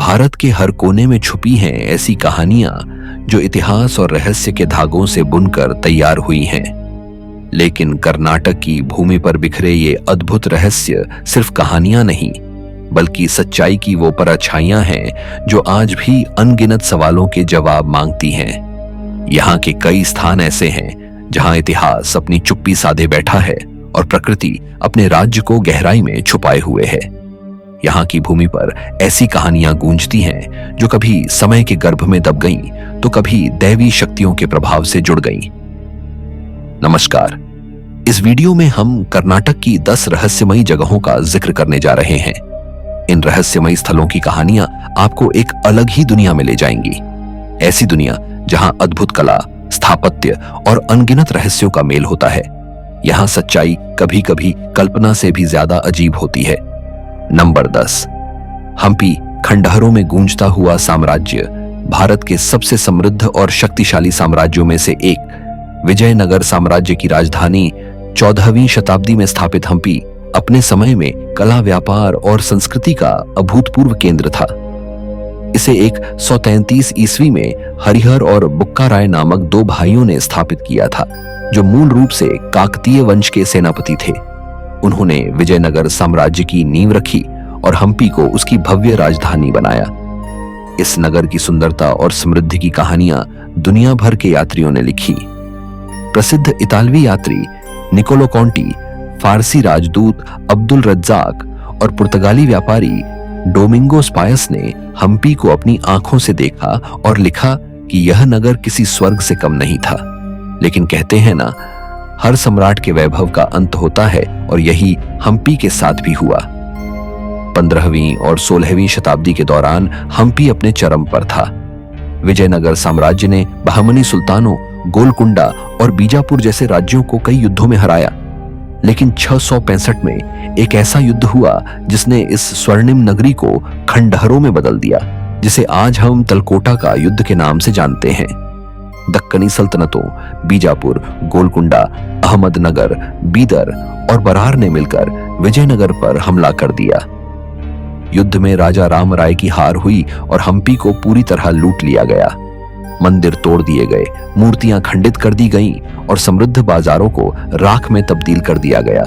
भारत के हर कोने में छुपी हैं ऐसी कहानियां जो इतिहास और रहस्य के धागों से बुनकर तैयार हुई हैं। लेकिन कर्नाटक की भूमि पर बिखरे ये अद्भुत रहस्य सिर्फ कहानियां नहीं, बल्कि सच्चाई की वो परछाइयां हैं जो आज भी अनगिनत सवालों के जवाब मांगती हैं। यहाँ के कई स्थान ऐसे हैं जहां इतिहास अपनी चुप्पी साधे बैठा है और प्रकृति अपने राज्य को गहराई में छुपाए हुए है। यहाँ की भूमि पर ऐसी कहानियां गूंजती हैं जो कभी समय के गर्भ में दब गईं, तो कभी दैवी शक्तियों के प्रभाव से जुड़ गईं। नमस्कार, इस वीडियो में हम कर्नाटक की 10 रहस्यमयी जगहों का जिक्र करने जा रहे हैं। इन रहस्यमयी स्थलों की कहानियां आपको एक अलग ही दुनिया में ले जाएंगी। ऐसी दुनिया जहां अद्भुत कला, स्थापत्य और अनगिनत रहस्यों का मेल होता है। यहां सच्चाई कभी कभी कल्पना से भी ज्यादा अजीब होती है। नंबर 10, हम्पी खंडहरों में गूंजता हुआ साम्राज्य। भारत के सबसे समृद्ध और शक्तिशाली साम्राज्यों में से एक विजयनगर साम्राज्य की राजधानी 14वीं शताब्दी में स्थापित हम्पी अपने समय में कला, व्यापार और संस्कृति का अभूतपूर्व केंद्र था। इसे 133 ईस्वी में हरिहर और बुक्का राय नामक 2 भाइयों ने स्थापित किया था, जो मूल रूप से काकतीय वंश के सेनापति थे। उन्होंने विजयनगर साम्राज्य की नींव रखी और हम्पी को उसकी भव्य राजधानी बनाया। इस नगर की सुंदरता और समृद्धि की कहानियां दुनिया भर के यात्रियों ने लिखी। प्रसिद्ध इतालवी यात्री निकोलो कॉन्टी, फारसी राजदूत अब्दुल रज्जाक और पुर्तगाली व्यापारी डोमिंगोस पायस ने हम्पी को अपनी आंखों से देखा और लिखा कि यह नगर किसी स्वर्ग से कम नहीं था। लेकिन कहते हैं ना, हर सम्राट के वैभव का अंत होता है, और यही हम्पी के साथ भी हुआ। 15वीं और 16वीं शताब्दी के दौरान हम्पी अपने चरम पर था। विजयनगर साम्राज्य ने बहमनी सुल्तानों, गोलकुंडा और बीजापुर जैसे राज्यों को कई युद्धों में हराया। लेकिन 665 में एक ऐसा युद्ध हुआ जिसने इस स्वर्णिम नगरी को खंडहरों में बदल दिया, जिसे आज हम तलकोटा का युद्ध के नाम से जानते हैं। दक्कनी सल्तनतों बीजापुर, गोलकुंडा, अहमदनगर, बीदर और बरार ने मिलकर विजयनगर पर हमला कर दिया। युद्ध में राजा राम राय की हार हुई और हम्पी को पूरी तरह लूट लिया गया। मंदिर तोड़ दिए गए, मूर्तियां खंडित कर दी गईं और समृद्ध बाजारों को राख में तब्दील कर दिया गया।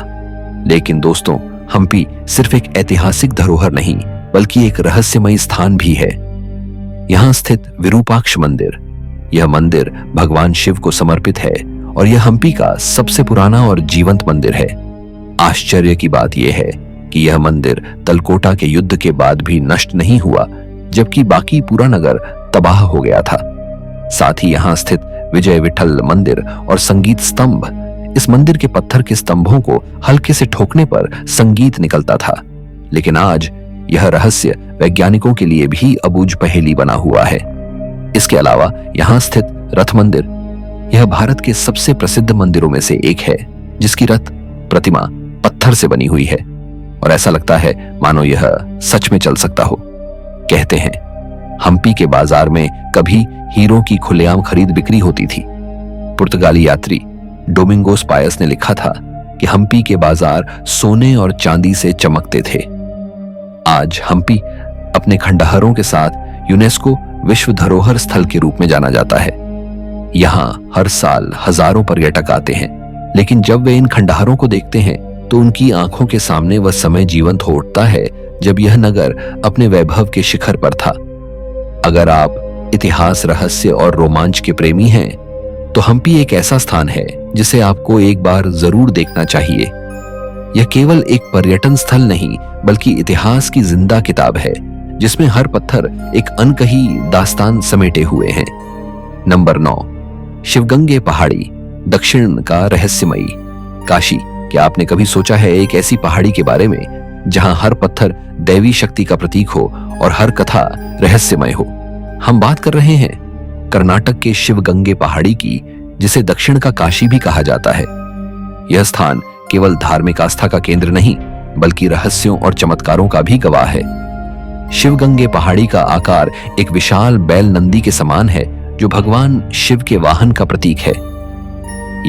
लेकिन दोस्तों, हम्पी सिर्फ एक ऐतिहासिक धरोहर नहीं, बल्कि एक रहस्यमयी स्थान भी है। यहां स्थित विरूपाक्ष मंदिर, यह मंदिर भगवान शिव को समर्पित है और यह हम्पी का सबसे पुराना और जीवंत मंदिर है। आश्चर्य की बात यह है कि यह मंदिर तलकोटा के युद्ध के बाद भी नष्ट नहीं हुआ, जबकि बाकी पूरा नगर तबाह हो गया था। साथ ही यहां स्थित विजय विठल मंदिर और संगीत स्तंभ, इस मंदिर के पत्थर के स्तंभों को हल्के से ठोकने पर संगीत निकलता था। लेकिन आज यह रहस्य वैज्ञानिकों के लिए भी अबूझ पहेली बना हुआ है। इसके अलावा यहां स्थित रथ मंदिर, यह भारत के सबसे प्रसिद्ध मंदिरों में से एक है, जिसकी रथ प्रतिमा पत्थर से बनी हुई है और ऐसा लगता है मानो यह सच में चल सकता हो। कहते हैं हम्पी के बाजार में कभी हीरों की खुलेआम खरीद बिक्री होती थी। पुर्तगाली यात्री डोमिंगोस पायस ने लिखा था कि हम्पी के बाजार सोने और चांदी से चमकते थे। आज हम्पी अपने खंडहरों के साथ यूनेस्को विश्व धरोहर स्थल के रूप में जाना जाता है। यहाँ हर साल हजारों पर्यटक आते हैं, लेकिन जब वे इन खंडहरों को देखते हैं तो उनकी आंखों के सामने वह समय जीवंत हो उठता है जब यह नगर अपने वैभव के शिखर पर था। अगर आप इतिहास, रहस्य और रोमांच के प्रेमी हैं, तो हम्पी एक ऐसा स्थान है जिसे आपको एक बार जरूर देखना चाहिए। यह केवल एक पर्यटन स्थल नहीं, बल्कि इतिहास की जिंदा किताब है, जिसमें हर पत्थर एक अनकही दास्तान समेटे हुए हैं। नंबर 9, शिवगंगे पहाड़ी, दक्षिण का रहस्यमयी काशी। क्या आपने कभी सोचा है एक ऐसी पहाड़ी के बारे में जहां हर पत्थर दैवी शक्ति का प्रतीक हो और हर कथा रहस्यमय हो? हम बात कर रहे हैं कर्नाटक के शिवगंगे पहाड़ी की, जिसे दक्षिण का काशी भी कहा जाता है। यह स्थान केवल धार्मिक आस्था का केंद्र नहीं, बल्कि रहस्यों और चमत्कारों का भी गवाह है। शिवगंगे पहाड़ी का आकार एक विशाल बैल नंदी के समान है, जो भगवान शिव के वाहन का प्रतीक है।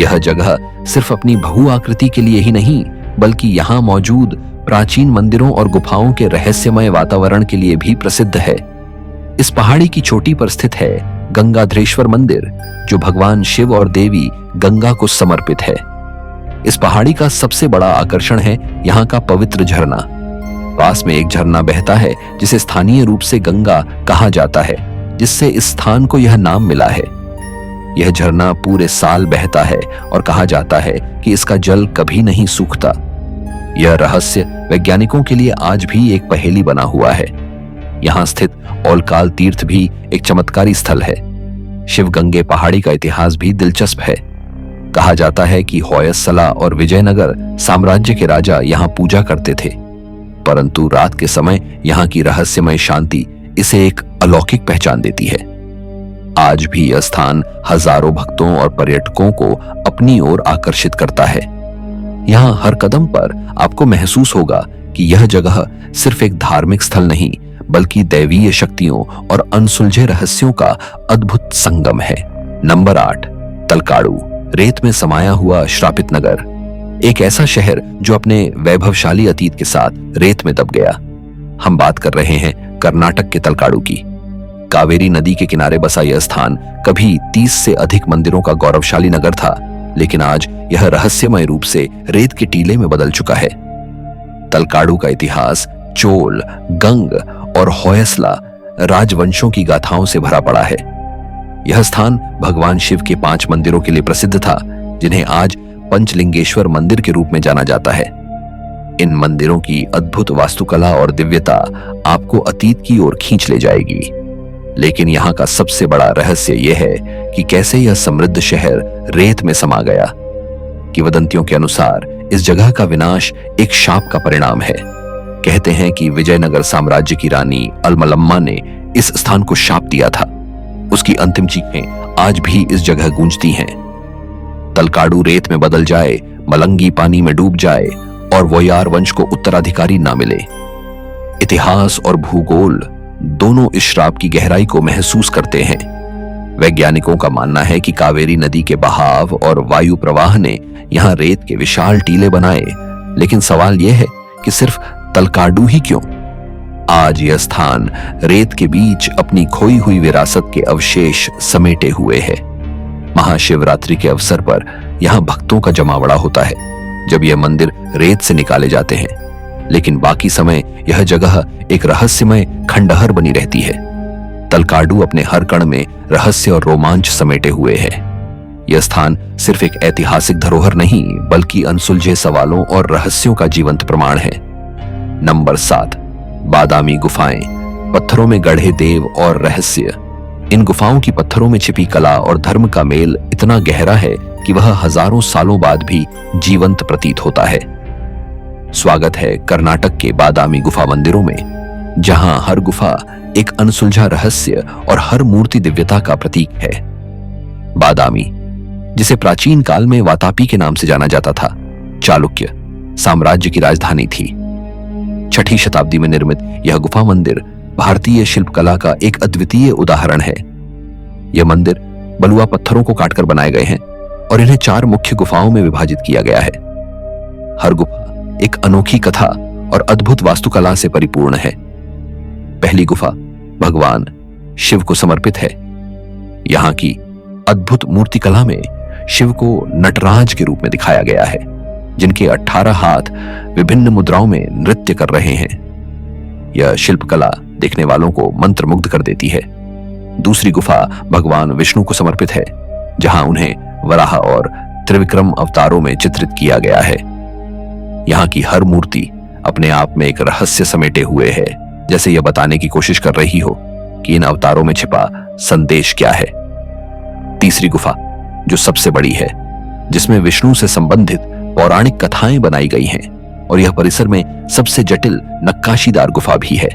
यह जगह सिर्फ अपनी बहु आकृति के लिए ही नहीं, बल्कि यहाँ मौजूद प्राचीन मंदिरों और गुफाओं के रहस्यमय वातावरण के लिए भी प्रसिद्ध है। इस पहाड़ी की चोटी पर स्थित है गंगाधरेश्वर मंदिर, जो भगवान शिव और देवी गंगा को समर्पित है। इस पहाड़ी का सबसे बड़ा आकर्षण है यहाँ का पवित्र झरना। पास में एक झरना बहता है जिसे स्थानीय रूप से गंगा कहा जाता है, जिससे इस स्थान को यह नाम मिला है। यह झरना पूरे साल बहता है और कहा जाता है कि इसका जल कभी नहीं सूखता। यह रहस्य वैज्ञानिकों के लिए आज भी एक पहेली बना हुआ है। यहाँ स्थित औलकाल तीर्थ भी एक चमत्कारी स्थल है। शिवगंगे पहाड़ी का इतिहास भी दिलचस्प है। कहा जाता है कि होयसला और विजयनगर साम्राज्य के राजा यहाँ पूजा करते थे, परंतु रात के समय यहाँ की रहस्यमय शांति इसे एक अलौकिक पहचान देती है। आज भी यह स्थान हजारों भक्तों और पर्यटकों को अपनी ओर आकर्षित करता है। यहाँ हर कदम पर आपको महसूस होगा कि यह जगह सिर्फ एक धार्मिक स्थल नहीं, बल्कि दैवीय शक्तियों और अनसुलझे रहस्यों का अद्भुत संगम है। नंबर 8, तलकाड़ू, रेत में समाया हुआ श्रापित नगर। एक ऐसा शहर जो अपने वैभवशाली अतीत के साथ रेत में दब गया। हम बात कर रहे हैं कर्नाटक के तलकाड़ू की। कावेरी नदी के किनारे बसा यह स्थान कभी 30 से अधिक मंदिरों का गौरवशाली नगर था, लेकिन आज यह रहस्यमय रूप से रेत के टीले में बदल चुका है। तलकाड़ू का इतिहास चोल, गंग और होयसला राजवंशों की गाथाओं से भरा पड़ा है। यह स्थान भगवान शिव के 5 मंदिरों के लिए प्रसिद्ध था, जिन्हें आज पंचलिंगेश्वर मंदिर के रूप में जाना जाता है। इन मंदिरों की अद्भुत वास्तुकला और दिव्यता आपको अतीत की ओर खींच ले जाएगी। लेकिन यहाँ का सबसे बड़ा रहस्य यह है कि कैसे यह समृद्ध शहर रेत में समा गया। किंवदंतियों के अनुसार इस जगह का विनाश एक शाप का परिणाम है। कहते हैं कि विजयनगर साम्राज्य की रानी अलमलम्मा ने इस स्थान को शाप दिया था। उसकी अंतिम चीखें आज भी इस जगह गूंजती हैं। तलकाड़ू रेत में बदल जाए, मलंगी पानी में डूब जाए और वोयार वंश को उत्तराधिकारी ना मिले। इतिहास और भूगोल दोनों इस श्राप की गहराई को महसूस करते हैं। वैज्ञानिकों का मानना है कि कावेरी नदी के बहाव और वायु प्रवाह ने यहाँ रेत के विशाल टीले बनाए, लेकिन सवाल यह है कि सिर्फ तलकाड़ू ही क्यों? आज यह स्थान रेत के बीच अपनी खोई हुई विरासत के अवशेष समेटे हुए है। महाशिवरात्रि के अवसर पर यहाँ भक्तों का जमावड़ा होता है, जब यह मंदिर रेत से निकाले जाते हैं, लेकिन बाकी समय यह जगह एक रहस्यमय खंडहर बनी रहती है। तलकाड़ू अपने हर कण में रहस्य और रोमांच समेटे हुए है। यह स्थान सिर्फ एक ऐतिहासिक धरोहर नहीं, बल्कि अनसुलझे सवालों और रहस्यों का जीवंत प्रमाण है। नंबर 7, बादामी गुफाएं, पत्थरों में गढ़े देव और रहस्य। इन गुफाओं की पत्थरों में छिपी कला और धर्म का मेल इतना गहरा है कि वह हजारों सालों बाद भी जीवंत प्रतीत होता है। स्वागत है कर्नाटक के बादामी गुफा मंदिरों में, जहां हर गुफा एक अनसुलझा रहस्य और हर मूर्ति दिव्यता का प्रतीक है। बादामी, जिसे प्राचीन काल में वातापी के नाम से जाना जाता था, चालुक्य साम्राज्य की राजधानी थी। 6ठी शताब्दी में निर्मित यह गुफा मंदिर भारतीय शिल्पकला का एक अद्वितीय उदाहरण है। यह मंदिर बलुआ पत्थरों को काटकर बनाए गए हैं और इन्हें 4 मुख्य गुफाओं में विभाजित किया गया है। हर गुफा एक अनोखी कथा और अद्भुत वास्तुकला से परिपूर्ण है। पहली गुफा भगवान शिव को समर्पित है। यहाँ की अद्भुत मूर्तिकला में शिव को नटराज के रूप में दिखाया गया है, जिनके 18 हाथ विभिन्न मुद्राओं में नृत्य कर रहे हैं। यह शिल्पकला देखने वालों को मंत्रमुग्ध कर देती है। दूसरी गुफा भगवान विष्णु को समर्पित है, जहां उन्हें वराह और त्रिविक्रम अवतारों में चित्रित किया गया है। यहाँ की हर मूर्ति अपने आप में एक रहस्य समेटे हुए है, जैसे यह बताने की कोशिश कर रही हो कि इन अवतारों में छिपा संदेश क्या है। तीसरी गुफा, जो सबसे बड़ी है, जिसमें विष्णु से संबंधित पौराणिक कथाएं बनाई गई हैं, और यह परिसर में सबसे जटिल नक्काशीदार गुफा भी है।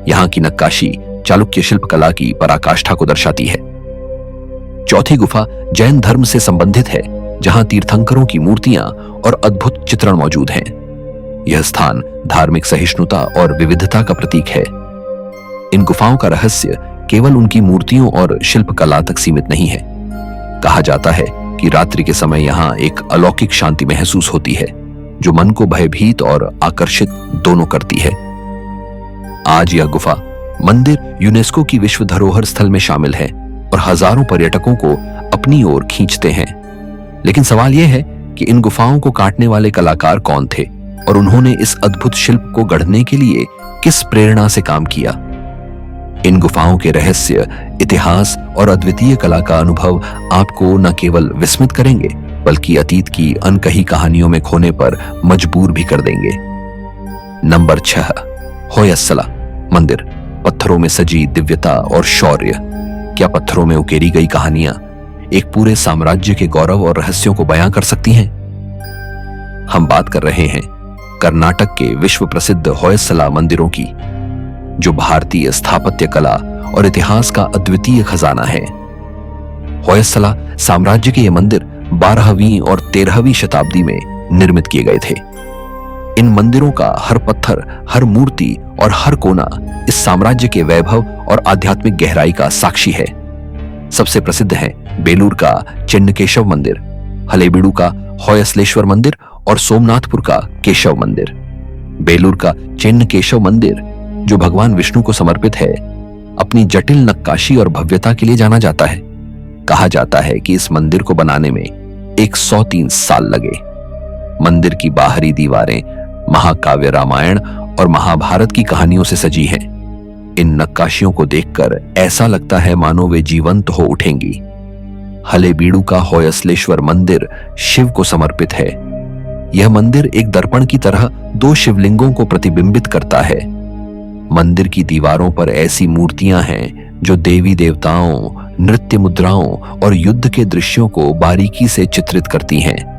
यहाँ की नक्काशी चालुक्य शिल्पकला की पराकाष्ठा को दर्शाती है। चौथी गुफा जैन धर्म से संबंधित है, जहां तीर्थंकरों की मूर्तियां और अद्भुत चित्रण मौजूद हैं। यह स्थान धार्मिक सहिष्णुता और विविधता का प्रतीक है। इन गुफाओं का रहस्य केवल उनकी मूर्तियों और शिल्पकला तक सीमित नहीं है। कहा जाता है कि रात्रि के समय यहाँ एक अलौकिक शांति महसूस होती है, जो मन को भयभीत और आकर्षित दोनों करती है। आज यह गुफा मंदिर यूनेस्को की विश्व धरोहर स्थल में शामिल है और हजारों पर्यटकों को अपनी ओर खींचते हैं। लेकिन सवाल यह है कि इन गुफाओं को काटने वाले कलाकार कौन थे और उन्होंने इस अद्भुत शिल्प को गढ़ने के लिए किस प्रेरणा से काम किया। इन गुफाओं के रहस्य, इतिहास और अद्वितीय कला का अनुभव आपको न केवल विस्मित करेंगे बल्कि अतीत की अनकही कहानियों में खोने पर मजबूर भी कर देंगे। नंबर 6, होयसला मंदिर। पत्थरों में सजी दिव्यता और शौर्य। क्या पत्थरों में उकेरी गई कहानियां एक पूरे साम्राज्य के गौरव और रहस्यों को बयां कर सकती हैं? हम बात कर रहे हैं कर्नाटक के विश्व प्रसिद्ध होयसला मंदिरों की, जो भारतीय स्थापत्य कला और इतिहास का अद्वितीय खजाना है। होयसला साम्राज्य के ये मंदिर 12वीं और 13वीं शताब्दी में निर्मित किए गए थे। इन मंदिरों का हर पत्थर, हर मूर्ति और हर कोना इस साम्राज्य के वैभव और आध्यात्मिक गहराई का साक्षी है। सबसे प्रसिद्ध है बेलूर का चिन्नकेशव मंदिर, हलेबीडु का होयसलेश्वर मंदिर और सोमनाथपुर का केशव मंदिर। बेलूर का चिन्नकेशव मंदिर, जो भगवान विष्णु को समर्पित है, अपनी जटिल नक्काशी और भव्यता के लिए जाना जाता है। कहा जाता है कि इस मंदिर को बनाने में 103 साल लगे। मंदिर की बाहरी दीवारें महाकाव्य रामायण और महाभारत की कहानियों से सजी हैं। इन नक्काशियों को देखकर ऐसा लगता है मानो वे जीवंत हो उठेंगी। हलेबीडु का होयसलेश्वर मंदिर शिव को समर्पित है। यह मंदिर एक दर्पण की तरह 2 शिवलिंगों को प्रतिबिंबित करता है। मंदिर की दीवारों पर ऐसी मूर्तियां हैं जो देवी देवताओं, नृत्य मुद्राओं और युद्ध के दृश्यों को बारीकी से चित्रित करती हैं।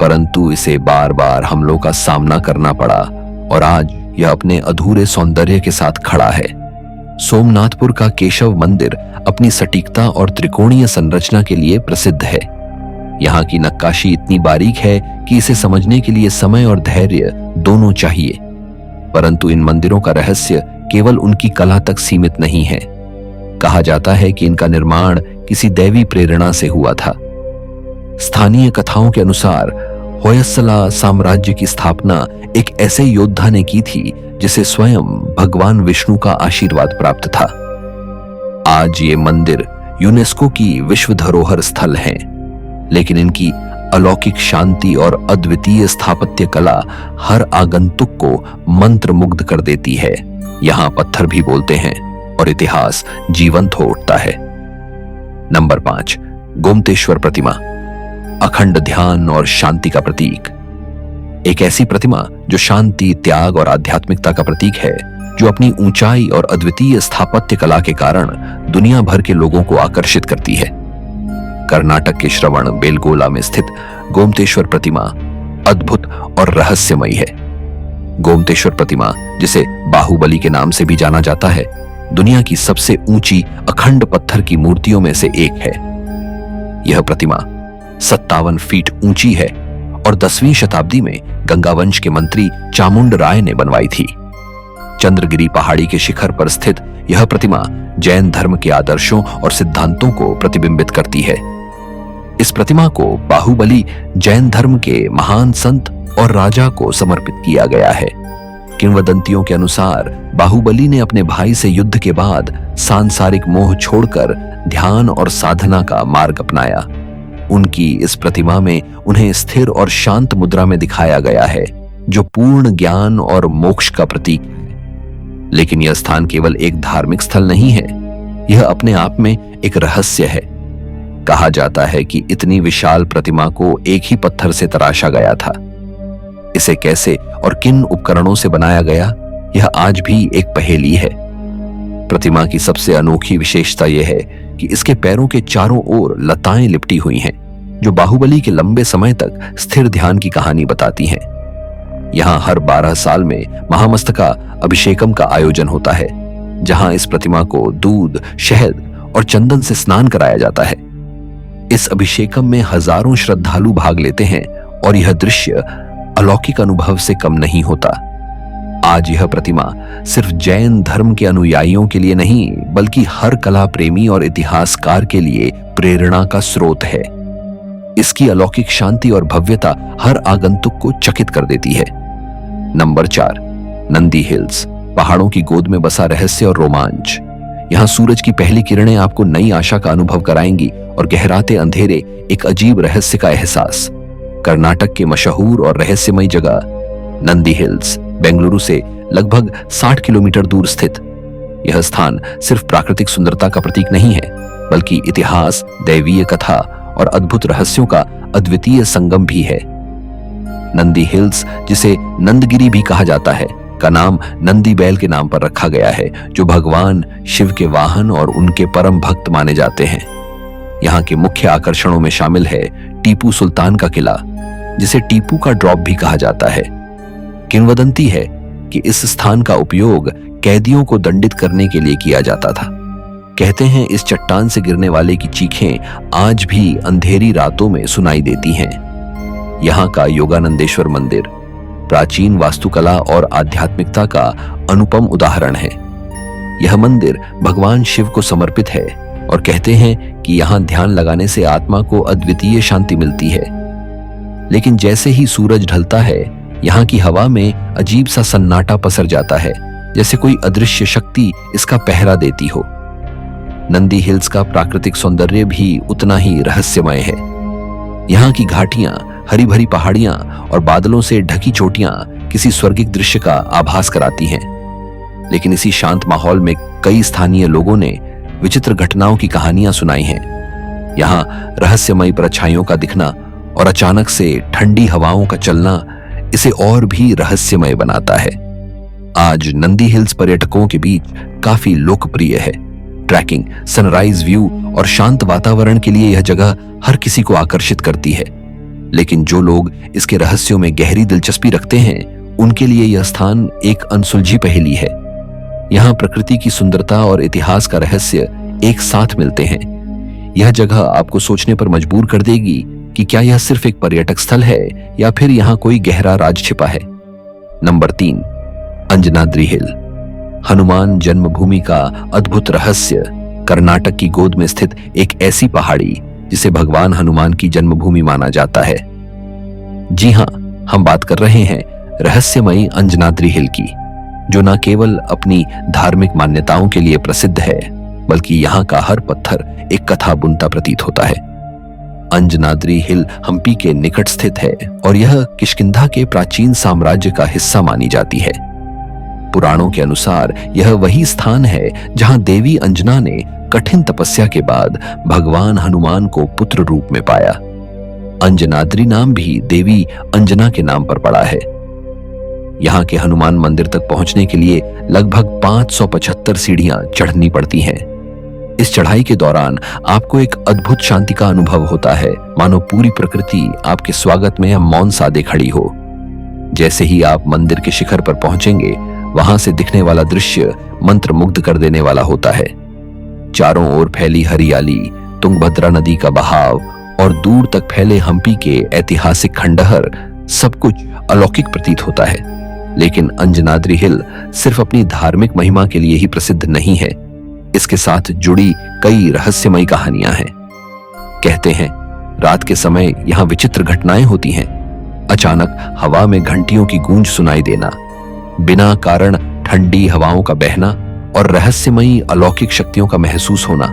परंतु इसे बार बार हमलों का सामना करना पड़ा और आज यह अपने अधूरे सौंदर्य के साथ खड़ा है। सोमनाथपुर का केशव मंदिर अपनी सटीकता और त्रिकोणीय संरचना के लिए प्रसिद्ध है। यहाँ की नक्काशी इतनी बारीक है कि इसे समझने के लिए समय और धैर्य दोनों चाहिए। परंतु इन मंदिरों का रहस्य केवल उनकी कला तक सीमित नहीं है। कहा जाता है कि इनका निर्माण किसी दैवी प्रेरणा से हुआ था। स्थानीय कथाओं के अनुसार होयसला साम्राज्य की स्थापना एक ऐसे योद्धा ने की थी जिसे स्वयं भगवान विष्णु का आशीर्वाद प्राप्त था। आज ये मंदिर यूनेस्को की विश्व धरोहर स्थल हैं, लेकिन इनकी अलौकिक शांति और अद्वितीय स्थापत्य कला हर आगंतुक को मंत्रमुग्ध कर देती है। यहाँ पत्थर भी बोलते हैं और इतिहास जीवंत हो उठता है। नंबर 5, गोमतेश्वर प्रतिमा। अखंड ध्यान और शांति का प्रतीक। एक ऐसी प्रतिमा जो शांति, त्याग और आध्यात्मिकता का प्रतीक है, जो अपनी ऊंचाई और अद्वितीय स्थापत्य कला के कारण दुनिया भर के लोगों को आकर्षित करती है। कर्नाटक के श्रवण बेलगोला में स्थित गोमतेश्वर प्रतिमा अद्भुत और रहस्यमयी है। गोमतेश्वर प्रतिमा, जिसे बाहुबली के नाम से भी जाना जाता है, दुनिया की सबसे ऊंची अखंड पत्थर की मूर्तियों में से एक है। यह प्रतिमा 57 फीट ऊंची है और 10वीं शताब्दी में गंगावंश के मंत्री चामुंड राय ने बनवाई थी। चंद्रगिरी पहाड़ी के शिखर पर स्थित यह प्रतिमा जैन धर्म के आदर्शों और सिद्धांतों को प्रतिबिंबित करती है। इस प्रतिमा को बाहुबली जैन धर्म के महान संत और राजा को समर्पित किया गया है। किंवदंतियों के अनुसार बाहुबली ने अपने भाई से युद्ध के बाद सांसारिक मोह छोड़कर ध्यान और साधना का मार्ग अपनाया। उनकी इस प्रतिमा में उन्हें स्थिर और शांत मुद्रा में दिखाया गया है, जो पूर्ण ज्ञान और मोक्ष का प्रतीक है। लेकिन यह स्थान केवल एक धार्मिक स्थल नहीं है, यह अपने आप में एक रहस्य है। कहा जाता है कि इतनी विशाल प्रतिमा को एक ही पत्थर से तराशा गया था। इसे कैसे और किन उपकरणों से बनाया गया, यह आज भी एक पहेली है। प्रतिमा की सबसे अनोखी विशेषता यह है कि इसके पैरों के चारों ओर लताएं लिपटी हुई हैं, जो बाहुबली के लंबे समय तक स्थिर ध्यान की कहानी बताती हैं। यहाँ हर 12 साल में महामस्तका अभिषेकम का आयोजन होता है, जहां इस प्रतिमा को दूध, शहद और चंदन से स्नान कराया जाता है। इस अभिषेकम में हजारों श्रद्धालु भाग लेते हैं और यह दृश्य अलौकिक अनुभव से कम नहीं होता। आज यह प्रतिमा सिर्फ जैन धर्म के अनुयायियों के लिए नहीं, बल्कि हर कला प्रेमी और इतिहासकार के लिए प्रेरणा का स्रोत है। इसकी अलौकिक शांति और भव्यता हर आगंतुक को चकित कर देती है। नंबर 4, नंदी हिल्स, पहाड़ों की गोद में बसा रहस्य और रोमांच। यहाँ सूरज की पहली किरणें आपको नई आशा का अनुभव कराएंगी और गहराते अंधेरे एक अजीब रहस्य का एहसास। कर्नाटक के मशहूर और रहस्यमय जगह नंदी हिल्स, बेंगलुरु से लगभग 60 किलोमीटर दूर स्थित यह स्थान सिर्फ प्राकृतिक सुंदरता का प्रतीक नहीं है, बल्कि इतिहास, दैवीय कथा और अद्भुत रहस्यों का अद्वितीय संगम भी है। नंदी हिल्स, जिसे नंदगिरी भी कहा जाता है, का नाम नंदी बैल के नाम पर रखा गया है, जो भगवान शिव के वाहन और उनके परम भक्त माने जाते हैं। यहाँ के मुख्य आकर्षणों में शामिल है टीपू सुल्तान का किला, जिसे टीपू का ड्रॉप भी कहा जाता है। किंवदंती है कि इस स्थान का उपयोग कैदियों को दंडित करने के लिए किया जाता था। कहते हैं इस चट्टान से गिरने वाले की चीखें आज भी अंधेरी रातों में सुनाई देती हैं। यहाँ का योगानंदेश्वर मंदिर प्राचीन वास्तुकला और आध्यात्मिकता का अनुपम उदाहरण है। यह मंदिर भगवान शिव को समर्पित है और कहते हैं कि यहाँ ध्यान लगाने से आत्मा को अद्वितीय शांति मिलती है। लेकिन जैसे ही सूरज ढलता है, यहाँ की हवा में अजीब सा सन्नाटा पसर जाता है, जैसे कोई अदृश्य शक्ति इसका पहरा देती हो। नंदी हिल्स का प्राकृतिक सौंदर्य भी उतना ही रहस्यमय है। यहाँ की घाटियां, हरी भरी पहाड़ियां और बादलों से ढकी चोटियां किसी स्वर्गिक दृश्य का आभास कराती हैं। लेकिन इसी शांत माहौल में कई स्थानीय लोगों ने विचित्र घटनाओं की कहानियां सुनाई हैं। यहाँ रहस्यमय परछाइयों का दिखना और अचानक से ठंडी हवाओं का चलना इसे और भी रहस्यमय बनाता है। आज नंदी हिल्स पर्यटकों के बीच काफी लोकप्रिय है। ट्रैकिंग, सनराइज व्यू और शांत वातावरण के लिए यह जगह हर किसी को आकर्षित करती है। लेकिन जो लोग इसके रहस्यों में गहरी दिलचस्पी रखते हैं, उनके लिए यह स्थान एक अनसुलझी पहेली है। यहाँ प्रकृति की सुंदरता और इतिहास का रहस्य एक साथ मिलते हैं। यह जगह आपको सोचने पर मजबूर कर देगी कि क्या यह सिर्फ एक पर्यटक स्थल है या फिर यहाँ कोई गहरा राज छिपा है। नंबर 3, अंजनाद्री हिल, हनुमान जन्मभूमि का अद्भुत रहस्य। कर्नाटक की गोद में स्थित एक ऐसी पहाड़ी जिसे भगवान हनुमान की जन्मभूमि माना जाता है। जी हां, हम बात कर रहे हैं रहस्यमयी अंजनाद्री हिल की, जो न केवल अपनी धार्मिक मान्यताओं के लिए प्रसिद्ध है, बल्कि यहाँ का हर पत्थर एक कथा बुनता प्रतीत होता है। अंजनाद्री हिल हम्पी के निकट स्थित है और यह किष्किंधा के प्राचीन साम्राज्य का हिस्सा मानी जाती है। पुराणों के अनुसार यह वही स्थान है जहां देवी अंजना ने कठिन तपस्या के बाद भगवान हनुमान को पुत्र रूप में पाया। अंजनाद्री नाम भी देवी अंजना के नाम पर पड़ा है। यहाँ के हनुमान मंदिर तक पहुंचने के लिए लगभग 575 सीढ़ियां चढ़नी पड़ती हैं। इस चढ़ाई के दौरान आपको एक अद्भुत शांति का अनुभव होता है, मानो पूरी प्रकृति आपके स्वागत में मौन सादे खड़ी हो। जैसे ही आप मंदिर के शिखर पर पहुंचेंगे, वहां से दिखने वाला दृश्य मंत्रमुग्ध कर देने वाला होता है। चारों ओर फैली हरियाली, तुंगभद्रा नदी का बहाव और दूर तक फैले हम्पी के ऐतिहासिक खंडहर, सब कुछ अलौकिक प्रतीत होता है। लेकिन अंजनाद्री हिल सिर्फ अपनी धार्मिक महिमा के लिए ही प्रसिद्ध नहीं है। इसके साथ जुड़ी कई रहस्यमयी कहानियां हैं। कहते हैं रात के समय यहाँ विचित्र घटनाएं होती हैं। अचानक हवा में घंटियों की गूंज सुनाई देना, बिना कारण ठंडी हवाओं का बहना और रहस्यमयी अलौकिक शक्तियों का महसूस होना,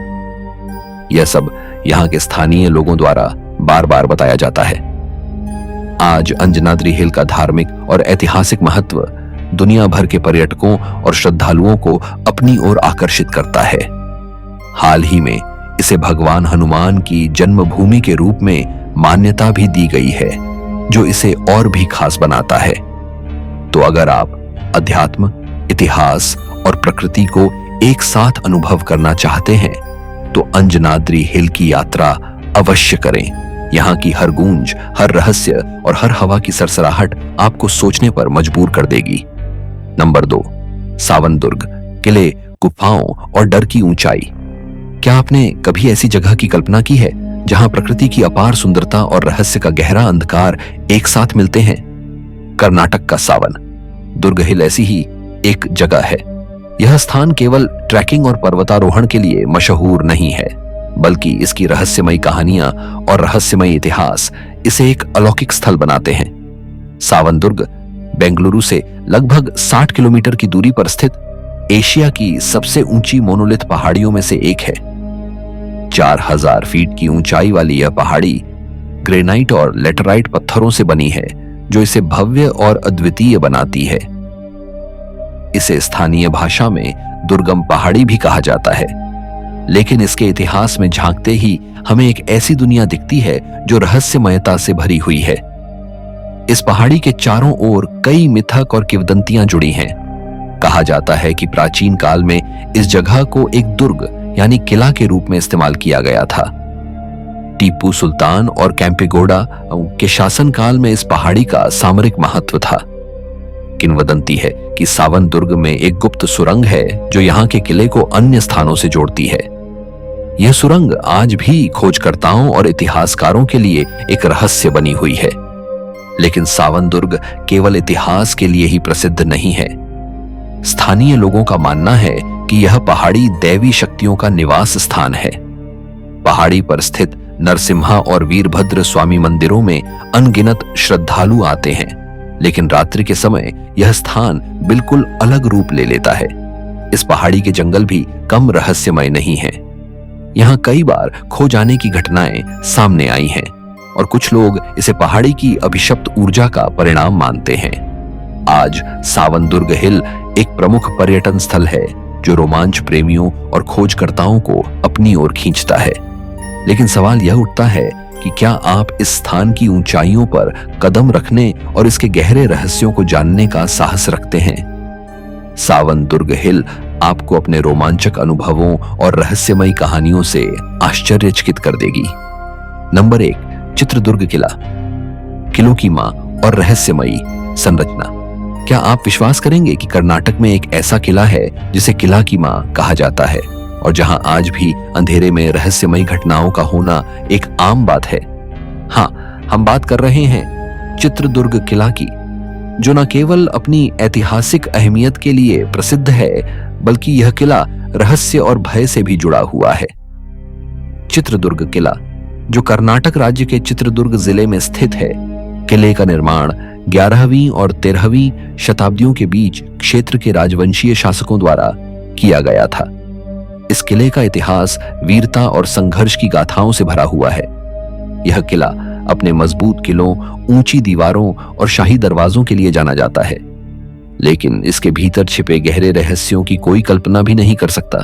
यह सब यहाँ के स्थानीय लोगों द्वारा बार बार बताया जाता है। आज अंजनाद्री हिल का धार्मिक और ऐतिहासिक महत्व दुनिया भर के पर्यटकों और श्रद्धालुओं को अपनी ओर आकर्षित करता है। हाल ही में इसे भगवान हनुमान की जन्मभूमि के रूप में मान्यता भी दी गई है, जो इसे और भी खास बनाता है। तो अगर आप अध्यात्म, इतिहास और प्रकृति को एक साथ अनुभव करना चाहते हैं, तो अंजनाद्री हिल की यात्रा अवश्य करें। यहाँ की हर गूंज, हर रहस्य और हर हवा की सरसराहट आपको सोचने पर मजबूर कर देगी। नंबर 2, सावनदुर्ग, किले, गुफाओं और डर की ऊंचाई। क्या आपने कभी ऐसी जगह की कल्पना की है जहां प्रकृति की अपार सुंदरता और रहस्य का गहरा अंधकार एक साथ मिलते हैं? कर्नाटक का सावन दुर्ग हिल ऐसी ही एक जगह है। यह स्थान केवल ट्रैकिंग और पर्वतारोहण के लिए मशहूर नहीं है, बल्कि इसकी रहस्यमयी कहानियां और रहस्यमयी इतिहास इसे एक अलौकिक स्थल बनाते हैं। सावनदुर्ग बेंगलुरु से लगभग 60 किलोमीटर की दूरी पर स्थित एशिया की सबसे ऊंची मोनोलिथ पहाड़ियों में से एक है। 4000 फीट की ऊंचाई वाली यह पहाड़ी ग्रेनाइट और लेटराइट पत्थरों से बनी है, जो इसे भव्य और अद्वितीय बनाती है। इसे स्थानीय भाषा में दुर्गम पहाड़ी भी कहा जाता है, लेकिन इसके इतिहास में झांकते ही हमें एक ऐसी दुनिया दिखती है जो रहस्यमयता से भरी हुई है। इस पहाड़ी के चारों ओर कई मिथक और किंवदंतियां जुड़ी हैं। कहा जाता है कि प्राचीन काल में इस जगह को एक दुर्ग यानी किला के रूप में इस्तेमाल किया गया था। टीपू सुल्तान और कैंपेगौड़ा के शासनकाल में इस पहाड़ी का सामरिक महत्व था। किंवदंती है कि सावन दुर्ग में एक गुप्त सुरंग है जो यहाँ के किले को अन्य स्थानों से जोड़ती है। यह सुरंग आज भी खोजकर्ताओं और इतिहासकारों के लिए एक रहस्य बनी हुई है। लेकिन सावन दुर्ग केवल इतिहास के लिए ही प्रसिद्ध नहीं है। स्थानीय लोगों का मानना है कि यह पहाड़ी दैवी शक्तियों का निवास स्थान है। पहाड़ी पर स्थित नरसिम्हा और वीरभद्र स्वामी मंदिरों में अनगिनत श्रद्धालु आते हैं, लेकिन रात्रि के समय यह स्थान बिल्कुल अलग रूप ले लेता है। इस पहाड़ी के जंगल भी कम रहस्यमय नहीं है। यहाँ कई बार खो जाने की घटनाएं सामने आई हैं और कुछ लोग इसे पहाड़ी की अभिशप्त ऊर्जा का परिणाम मानते हैं। आज सावन दुर्ग हिल एक प्रमुख पर्यटन स्थल है जो रोमांच प्रेमियों और खोजकर्ताओं को अपनी ओर खींचता है। लेकिन सवाल यह उठता है कि क्या आप इस स्थान की ऊंचाइयों पर कदम रखने और इसके गहरे रहस्यों को जानने का साहस रखते हैं? सावन दुर्ग हिल आपको अपने रोमांचक अनुभवों और रहस्यमयी कहानियों से आश्चर्यचकित कर देगी। नंबर 1, चित्रदुर्ग किला। किलों की मां और रहस्यमयी संरचना। क्या आप विश्वास करेंगे कि कर्नाटक में एक ऐसा किला है जिसे किला की मां कहा जाता है और जहां आज भी अंधेरे में रहस्यमयी घटनाओं का होना एक आम बात है? हाँ, हम बात कर रहे हैं चित्रदुर्ग किला की, जो न केवल अपनी ऐतिहासिक अहमियत के लिए प्रसिद्ध है, बल्कि यह किला रहस्य और भय से भी जुड़ा हुआ है। चित्रदुर्ग किला, जो कर्नाटक राज्य के चित्रदुर्ग जिले में स्थित है, किले का निर्माण 11वीं और 13वीं शताब्दियों के बीच क्षेत्र के राजवंशीय शासकों द्वारा किया गया था। इस किले का इतिहास वीरता और संघर्ष की गाथाओं से भरा हुआ है। यह किला अपने मजबूत किलों, ऊंची दीवारों और शाही दरवाजों के लिए जाना जाता है, लेकिन इसके भीतर छिपे गहरे रहस्यों की कोई कल्पना भी नहीं कर सकता।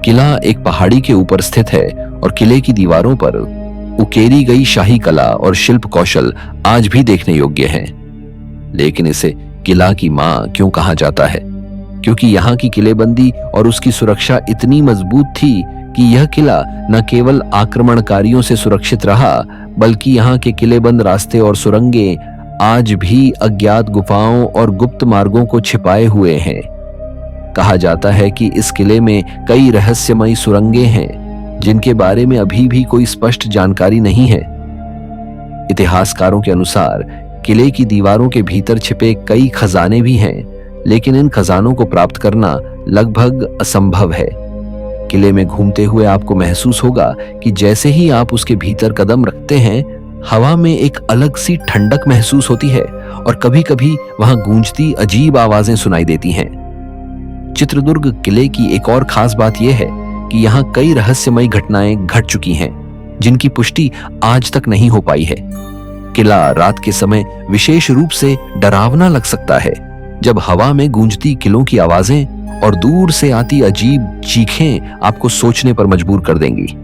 किला एक पहाड़ी के ऊपर स्थित है और किले की दीवारों पर उकेरी गई शाही कला और शिल्प कौशल आज भी देखने योग्य हैं। लेकिन इसे किला की मां क्यों कहा जाता है? क्योंकि यहाँ की किलेबंदी और उसकी सुरक्षा इतनी मजबूत थी कि यह किला न केवल आक्रमणकारियों से सुरक्षित रहा, बल्कि यहाँ के किलेबंद रास्ते और सुरंगें आज भी अज्ञात गुफाओं और गुप्त मार्गों को छिपाए हुए हैं। कहा जाता है कि इस किले में कई रहस्यमयी सुरंगें हैं जिनके बारे में अभी भी कोई स्पष्ट जानकारी नहीं है। इतिहासकारों के अनुसार किले की दीवारों के भीतर छिपे कई खजाने भी हैं, लेकिन इन खजानों को प्राप्त करना लगभग असंभव है। किले में घूमते हुए आपको महसूस होगा कि जैसे ही आप उसके भीतर कदम रखते हैं, हवा में एक अलग सी ठंडक महसूस होती है और कभी-कभी वहां गूंजती अजीब आवाजें सुनाई देती हैं। चित्रदुर्ग किले की एक और खास बात यह है कि यहाँ कई रहस्यमयी घटनाएं घट चुकी हैं, जिनकी पुष्टि आज तक नहीं हो पाई है। किला रात के समय विशेष रूप से डरावना लग सकता है, जब हवा में गूंजती किलों की आवाजें और दूर से आती अजीब चीखें आपको सोचने पर मजबूर कर देंगी।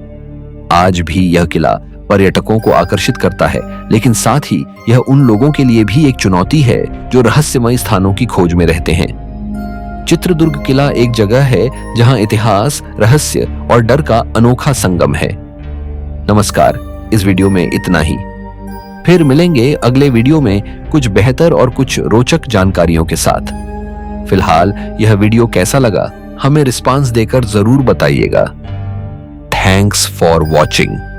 आज भी यह किला पर्यटकों को आकर्षित करता है, लेकिन साथ ही यह उन लोगों के लिए भी एक चुनौती है जो रहस्यमयी स्थानों की खोज में रहते हैं। चित्रदुर्ग किला एक जगह है जहां इतिहास, रहस्य और डर का अनोखा संगम है। नमस्कार, इस वीडियो में इतना ही। फिर मिलेंगे अगले वीडियो में कुछ बेहतर और कुछ रोचक जानकारियों के साथ। फिलहाल यह वीडियो कैसा लगा हमें रिस्पांस देकर जरूर बताइएगा। Thanks for watching.